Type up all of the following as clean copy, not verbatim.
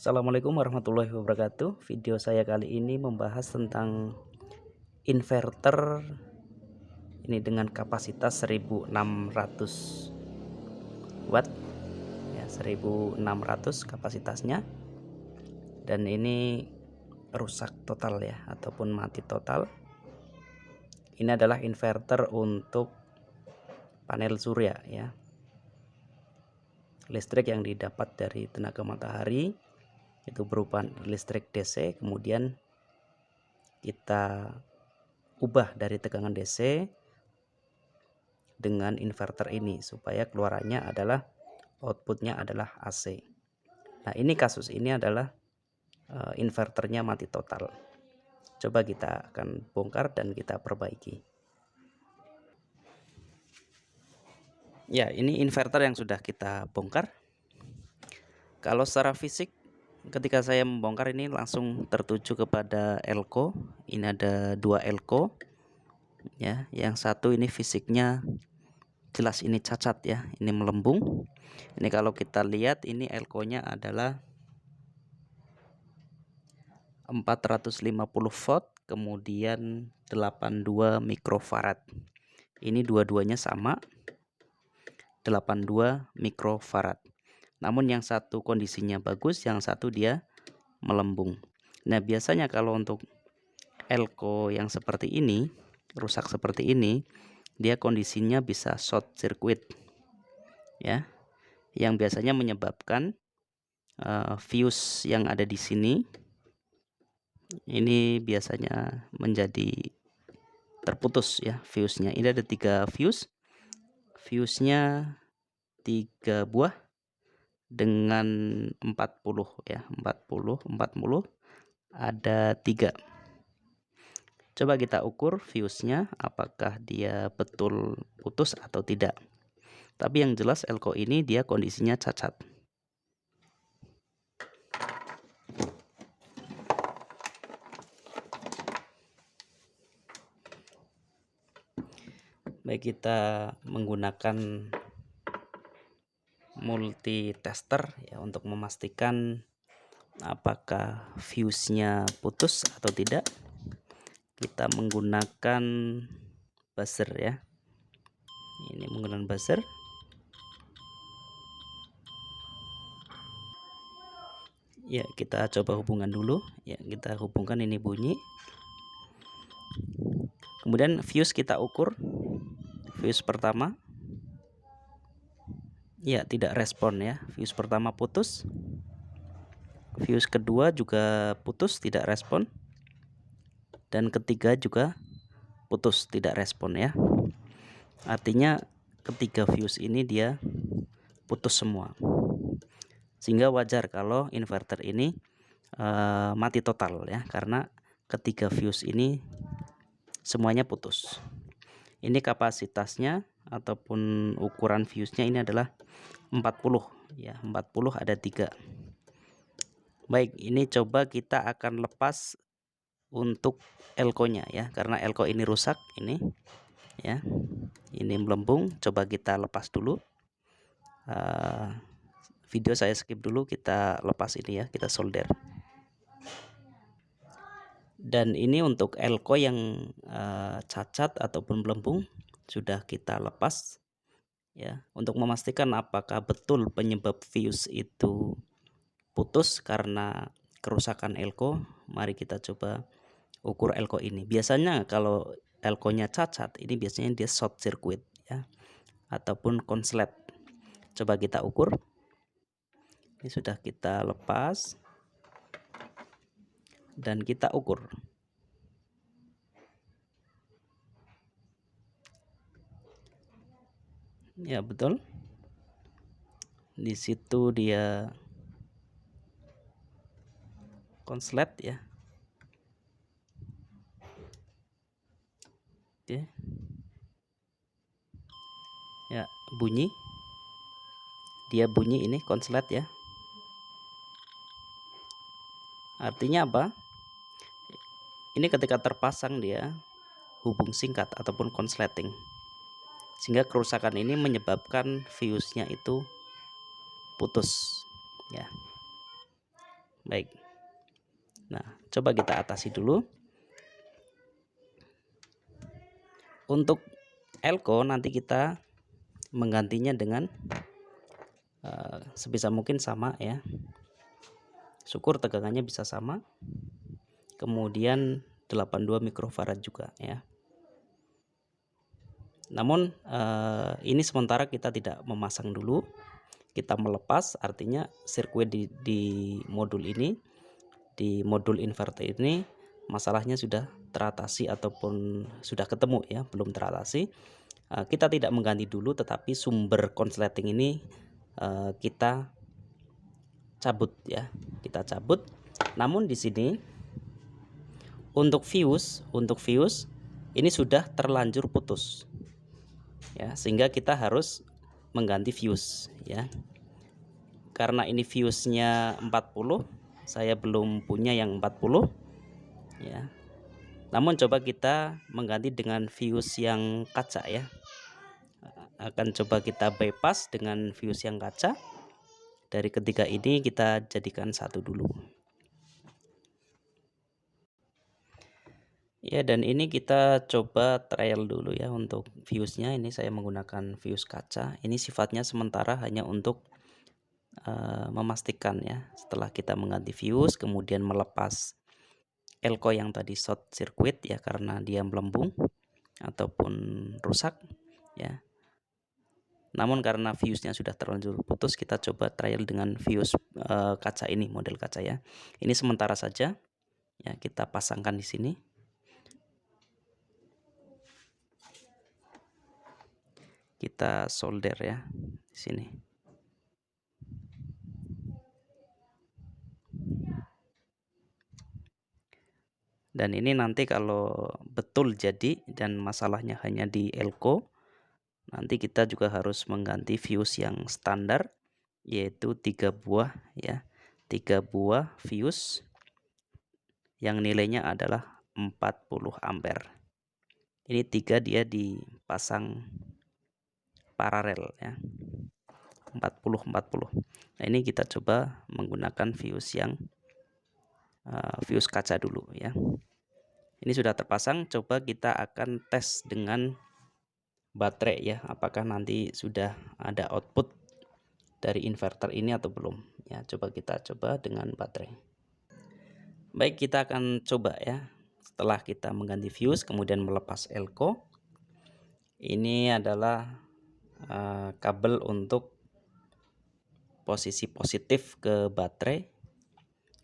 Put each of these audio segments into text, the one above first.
Assalamualaikum warahmatullahi wabarakatuh. Video saya kali ini membahas tentang inverter ini dengan kapasitas 1600 watt ya, 1600 kapasitasnya, dan ini rusak total ya, ataupun mati total. Ini adalah inverter untuk panel surya ya, listrik yang didapat dari tenaga matahari itu berupa listrik DC, kemudian kita ubah dari tegangan DC dengan inverter ini supaya keluarannya adalah outputnya adalah AC. Nah, ini kasus ini adalah inverternya mati total. Coba kita akan bongkar dan kita perbaiki. Ya, ini inverter yang sudah kita bongkar. Kalau secara fisik, ketika saya membongkar ini langsung tertuju kepada elko. Ini ada dua elko ya, yang satu ini fisiknya jelas ini cacat ya, ini melembung. Ini kalau kita lihat ini elko-nya adalah 450 volt, kemudian 82 mikrofarad. Ini dua-duanya sama 82 mikrofarad. Namun yang satu kondisinya bagus, yang satu dia melembung. Nah, biasanya kalau untuk elko yang seperti ini, rusak seperti ini, dia kondisinya bisa short circuit ya, yang biasanya menyebabkan fuse yang ada di sini ini biasanya menjadi terputus ya, fuse-nya. Ini ada 3 fuse. Fuse-nya 3 buah dengan 40 ya, 40 ada 3. Coba kita ukur fuse-nya apakah dia betul putus atau tidak. Tapi yang jelas elko ini dia kondisinya cacat. Baik, kita menggunakan multi tester ya untuk memastikan apakah fuse-nya putus atau tidak. Kita menggunakan buzzer ya. Ini menggunakan buzzer. Ya, kita coba hubungan dulu. Ya, kita hubungkan, ini bunyi. Kemudian fuse kita ukur. Fuse pertama. Ya, tidak respon ya. Fuse pertama putus. Fuse kedua juga putus, tidak respon. Dan ketiga juga putus, tidak respon ya. Artinya ketiga fuse ini dia putus semua. Sehingga wajar kalau inverter ini mati total ya, karena ketiga fuse ini semuanya putus. Ini kapasitasnya ataupun ukuran fuse-nya ini adalah 40 ya, 40 ada 3. Baik, ini coba kita akan lepas untuk elko-nya ya, karena elko ini rusak ini ya. Ini melembung, coba kita lepas dulu. Video saya skip dulu, kita lepas ini ya, kita solder. Dan ini untuk elko yang cacat ataupun melembung sudah kita lepas ya, untuk memastikan apakah betul penyebab fuse itu putus karena kerusakan elko. Mari kita coba ukur elko ini. Biasanya kalau elko-nya cacat ini biasanya dia short circuit ya, ataupun konslet. Coba kita ukur. Ini sudah kita lepas dan kita ukur. Ya, betul. Di situ dia konslet ya. Oke. Ya, bunyi. Dia bunyi, ini konslet ya. Artinya apa? Ini ketika terpasang dia hubung singkat ataupun konsleting, sehingga kerusakan ini menyebabkan fuse-nya itu putus ya. Baik. Nah, coba kita atasi dulu. Untuk elko nanti kita menggantinya dengan sebisa mungkin sama ya. Syukur tegangannya bisa sama. Kemudian 82 mikrofarad juga ya. Namun ini sementara kita tidak memasang dulu, kita melepas, artinya sirkuit di modul ini, di modul inverter ini masalahnya sudah teratasi ataupun sudah ketemu ya, belum teratasi. Kita tidak mengganti dulu, tetapi sumber konsleting ini kita cabut ya, kita cabut. Namun di sini untuk fuse ini sudah terlanjur putus. Ya, sehingga kita harus mengganti fuse ya. Karena ini fuse-nya 40, saya belum punya yang 40 ya. Namun coba kita mengganti dengan fuse yang kaca ya. Akan coba kita bypass dengan fuse yang kaca. Dari ketiga ini kita jadikan satu dulu. Ya, dan ini kita coba trial dulu ya untuk fuse-nya. Ini saya menggunakan fuse kaca. Ini sifatnya sementara hanya untuk memastikan ya. Setelah kita mengganti fuse, kemudian melepas elko yang tadi short circuit ya karena dia melembung ataupun rusak ya. Namun karena fuse-nya sudah terlanjur putus, kita coba trial dengan fuse kaca ini, model kaca ya. Ini sementara saja ya, kita pasangkan di sini. Kita solder ya di sini. Dan ini nanti kalau betul jadi dan masalahnya hanya di elko, nanti kita juga harus mengganti fuse yang standar, yaitu 3 buah ya, 3 buah fuse yang nilainya adalah 40 ampere. Ini 3 dia dipasang paralel ya, 40. Nah, ini kita coba menggunakan fuse yang fuse kaca dulu ya. Ini sudah terpasang, coba kita akan tes dengan baterai ya, apakah nanti sudah ada output dari inverter ini atau belum ya. Coba kita coba dengan baterai. Baik, kita akan coba ya. Setelah kita mengganti fuse kemudian melepas elko, ini adalah kabel untuk posisi positif ke baterai,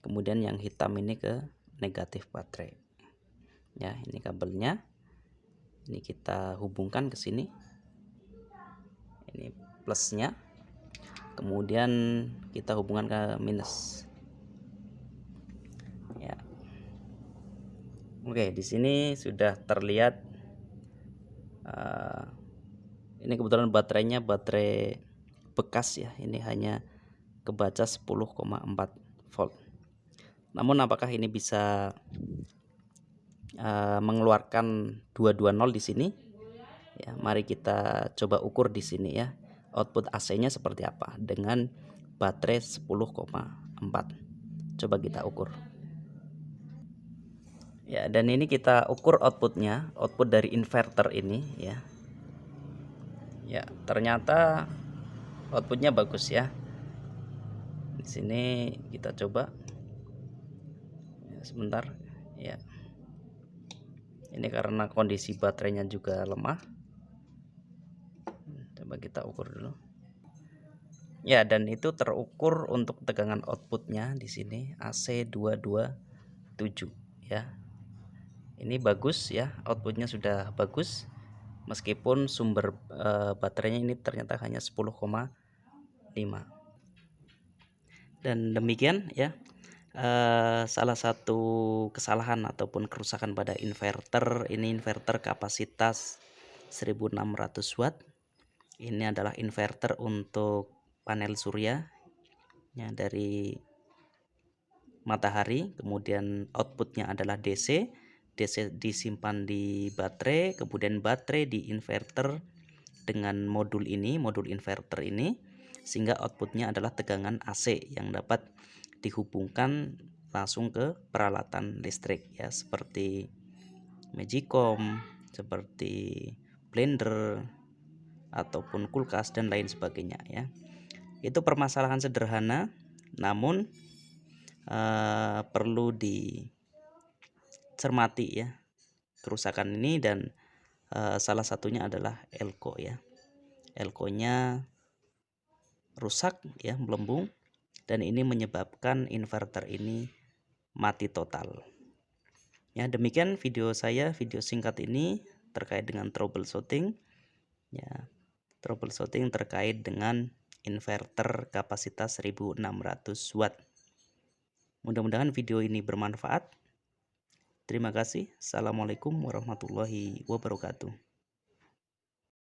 kemudian yang hitam ini ke negatif baterai ya. Ini kabelnya, ini kita hubungkan ke sini, ini plusnya, kemudian kita hubungkan ke minus ya. Oke, di sini sudah terlihat ini kebetulan baterainya baterai bekas ya, ini hanya kebaca 10,4 volt. Namun apakah ini bisa mengeluarkan 220 di sini ya? Mari kita coba ukur di sini ya, output AC-nya seperti apa dengan baterai 10,4. Coba kita ukur ya. Dan ini kita ukur outputnya, output dari inverter ini ya. Ya, ternyata outputnya bagus ya. Di sini kita coba ya, sebentar ya. Ini karena kondisi baterainya juga lemah. Coba kita ukur dulu ya. Dan itu terukur untuk tegangan outputnya di sini AC 227 ya. Ini bagus ya, outputnya sudah bagus meskipun sumber baterainya ini ternyata hanya 10,5. Dan demikian ya, salah satu kesalahan ataupun kerusakan pada inverter ini. Inverter kapasitas 1600 watt. Ini adalah inverter untuk panel surya ya, dari matahari, kemudian outputnya adalah DC disimpan di baterai, kemudian baterai di inverter dengan modul ini, modul inverter ini, sehingga outputnya adalah tegangan AC yang dapat dihubungkan langsung ke peralatan listrik ya, seperti Magicom, seperti blender ataupun kulkas dan lain sebagainya ya. Itu permasalahan sederhana, namun perlu dicermati ya kerusakan ini, dan salah satunya adalah elko ya. Elkonya rusak ya, melembung, dan ini menyebabkan inverter ini mati total. Ya, demikian video saya, video singkat ini terkait dengan troubleshooting ya, troubleshooting terkait dengan inverter kapasitas 1600 watt. Mudah-mudahan video ini bermanfaat. Terima kasih. Assalamualaikum warahmatullahi wabarakatuh.